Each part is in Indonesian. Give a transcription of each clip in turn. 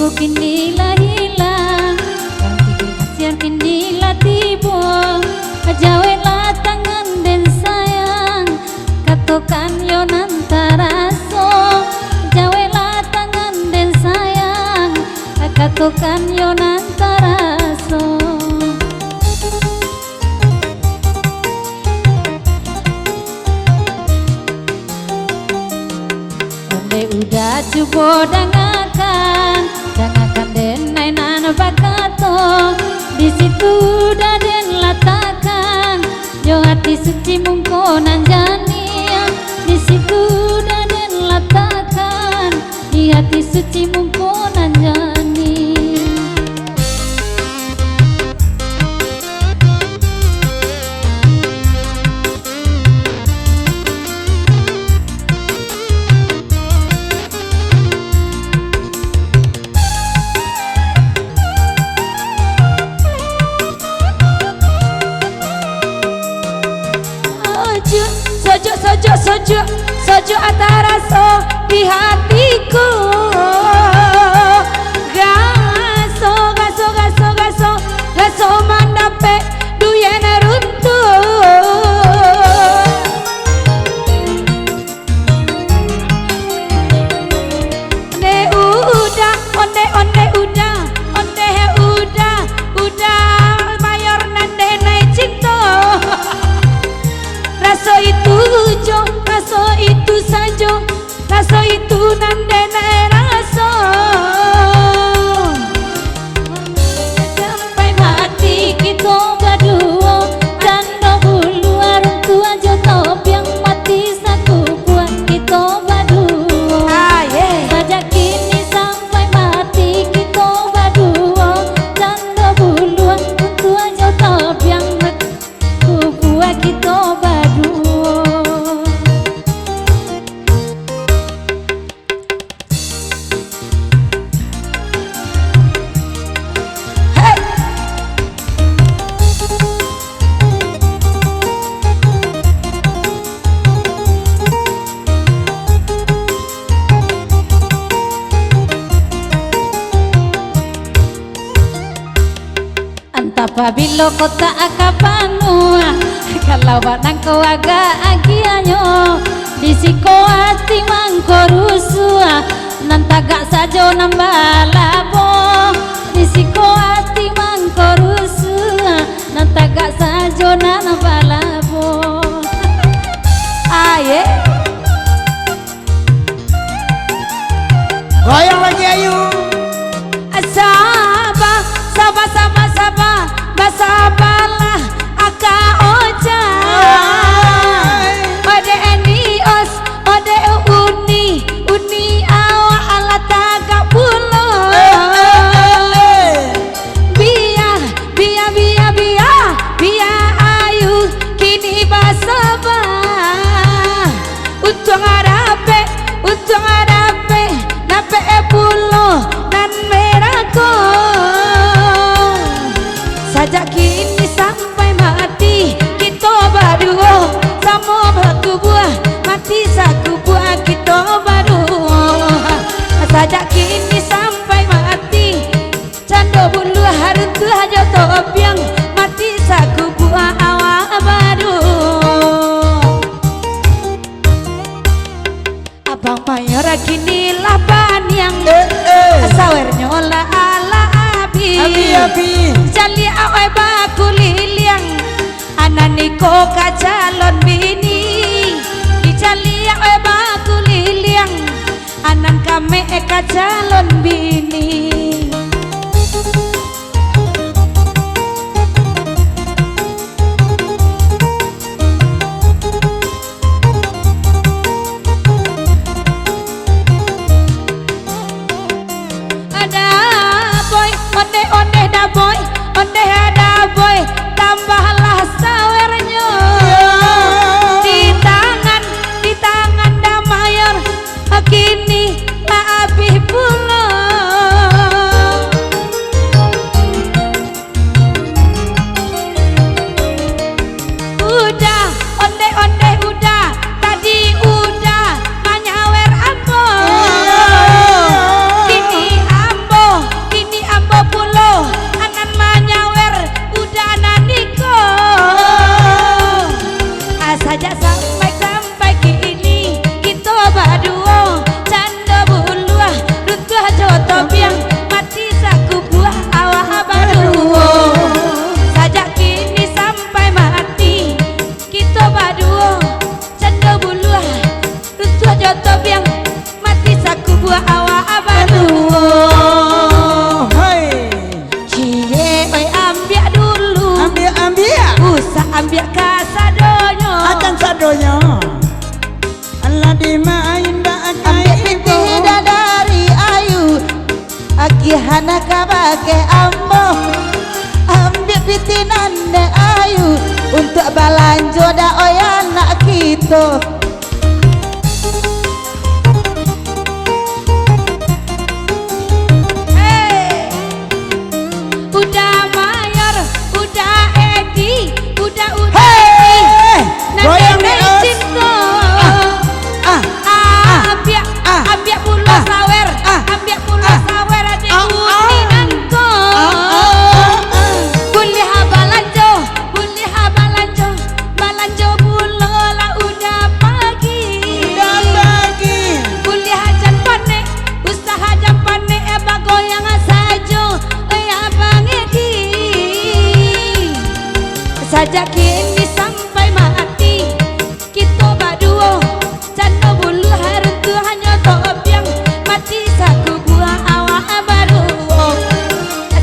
Janjiku kini lah hilang, yang tidur kasihan kini lah tiba. Jawelah tangan dan sayang, katokan yo nantaraso. Jawelah tangan dan sayang, katokan yo nantaraso. Udah coba dangakan denai nana bakato. Di situ udah den latakan, yo hati suci mungkonan jani. Di situ udah den latakan, di hati suci mungkonan jani. Sojo ataraso di hatiku. Gaso mandape duyana runtuh. Ne udah mayor nande naik cinta. Raso itu jo, raso itu sajo, raso itu nandene raso. Sampai mati kita berdua, dan bulu arung tua jodoh yang mati satu buat kita berdua. Sejak kini sampai mati kita berdua, dan bulu arung tua jodoh yang mati buat kita berdua. Apabila kota akapanu, kalau batang kau agak agianyo, disiko hati mangko rusua, nantagak sajo nambah labo. Disiko hati mangko rusua, nantagak sajo nambah labo. Aye, goyang lagi ayu. Sabalah aka oja. Ode enios, ode uni awa ala taga pulo. Bia ayu kini basaba. Untung arape nape pulo nan merako. Sajak kini sampai mati kita berdua, sama batu buah mati satu buah kita berdua. Sajak kini sampai mati cando bulu harun tu haja topiang mati satu buah awak baru. Abang mayor kini laban yang sawernya olah ala abi. Jali awai baku liliang, ananiko kacalon bini. Jali awai baku liliang, anan kame kacalon bini. Onde ada boy, tambahlah sawernya. Di tangan damayor, kini abi pulang. sadonyo acan sadonyo Allah dimain dak kai bidadari ayu akihana kabake ambo ambil pitinande ayu untuk balanjo da oyana kita udah mayor udah Edi udah goyang Edi cinta ambiak pulau sawer ambiak pulau sawer adik uninanko boleh balanjo balanjo pulau lah udah pagi boleh hajan panek usaha jam panek bagoyang sajo ya Bang Edi sajak kini sampai mati kita baduo canda bulu haruntu hanya tobiang mati saku buah awak baru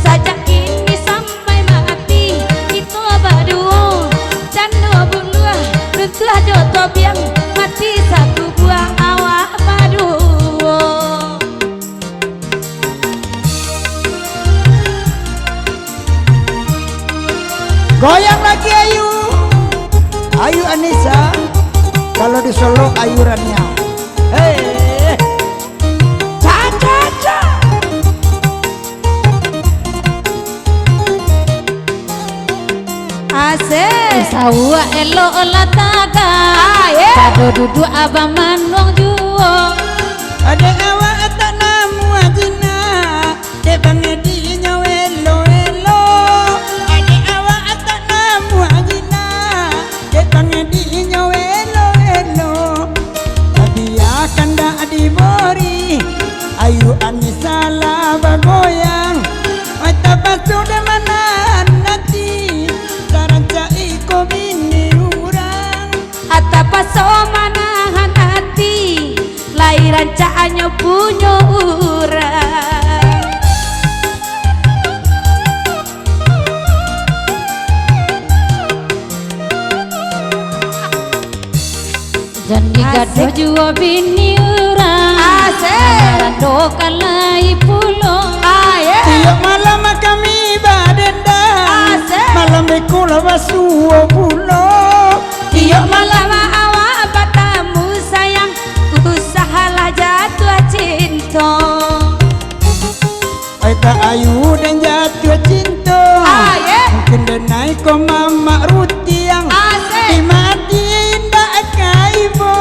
sajak kini sampai mati kita baduo canda bulu haruntu hanya tobiang mati saku buah awak baru goyang lagi Ayu Anissa kalau di Solo ayurannya hei cha asik sawa elo lataga kado duduk abang manong juo ada awak tak namu ajina de Bang Edi nyawelo elo ada awak tak namu ajina de Bang Edi nyawelo elo tapi akan dak dibori Ayu Anissa lah bagoyang mata basuh de mana nanti taranca iko bini urang atapa somanahan hati lahiran caanyo punyo urang janji gado juo bini urang rando kalai pulo tiap malam kami badenda malam bekula basuo pulo tiap malam awak batamu sayang usahalah jatuh cinta Aita Ayu dan jatuh cinta mungkin denai ko mama rutiang dimati indah kaibo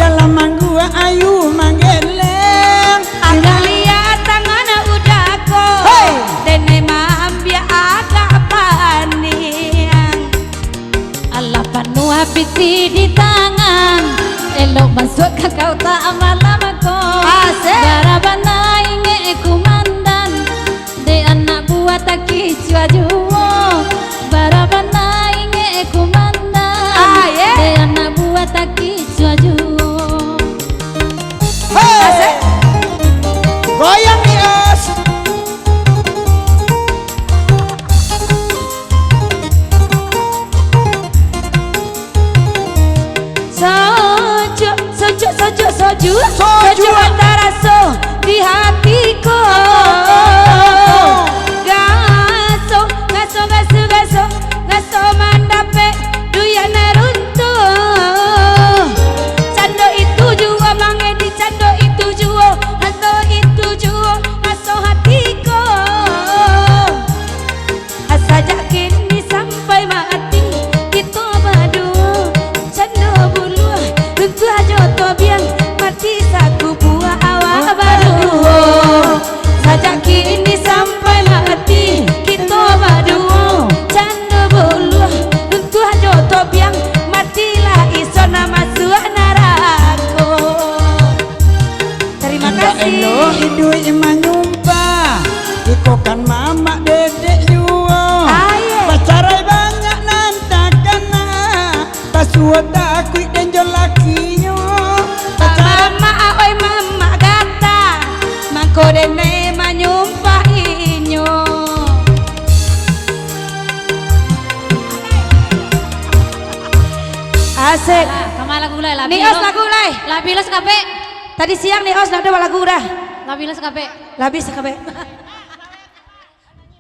dalam manggua Ayu manggeleng agak lihat tangan udah ko dene mambia agak paniang Allah penuh piti di tangan elok masuk ke kau tak malam ko barabana inge kumandan de anak buat tak kicua juo barabana inge kumandan de anak buat tak kicua juo goyang nih os soju antara so di hatiku gaso mandape duyana runtuh cando itu jua Bang Edi cando itu jua gaso hatiku asajak kini sampai mati kita berdua cando bulu runtuh aja tobiang mati saku buah awak baru sajak kini sampai mati kita berdua canda bulu runtuh aja tobiang matilah isona masuk neraka terima kasih elo idui manyumpa iko kan mama dedek juo pacarai banyak nantakana pasuo takui denjol lakinya mama gata mangko dene manyumpah inyo Asik. Kamar lagu ulai lah. Nios lagu ulai. Labilas kape. Tadi siang Nios nak ada lagu udah. Labilas kape. Labis kabe.